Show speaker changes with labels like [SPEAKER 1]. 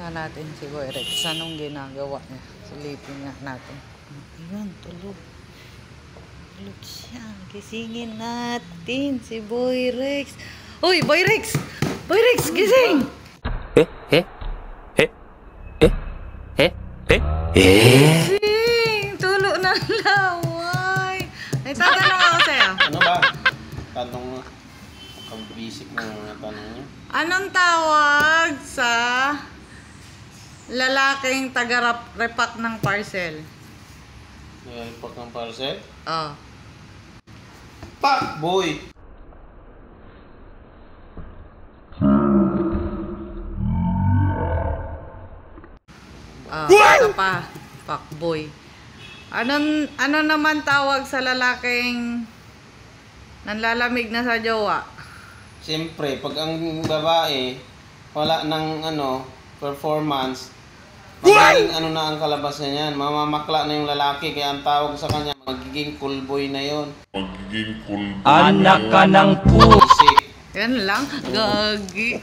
[SPEAKER 1] nga natin si Boy Rex. Anong ginagawa niya? Silipin nga natin. Ayun, tulog. Tulog siya. Gisingin natin si Boy Rex. Uy, Boy Rex! Boy Rex, gising! Gising! Tulo ng laway. Ay, tatanong ako sa'yo.
[SPEAKER 2] Ano ba? Tanong mo. Ang basic na tanong niya.
[SPEAKER 1] Anong tawag sa lalaking taga-repack ng parcel?
[SPEAKER 2] Repack ng parcel?
[SPEAKER 1] Oh.
[SPEAKER 2] Pak boy!
[SPEAKER 1] Ito pa. Fuckboy. Ano naman tawag sa lalaking nanlalamig na sa jowa?
[SPEAKER 2] Siyempre, pag ang babae wala ng performance, magiging na ang kalabas niya yan. Mamamakla na yung lalaki, kaya ang tawag sa kanya, magiging cool boy na yon. Magiging cool boy.
[SPEAKER 3] Anak ka ng po.
[SPEAKER 1] Yan lang. Gagi.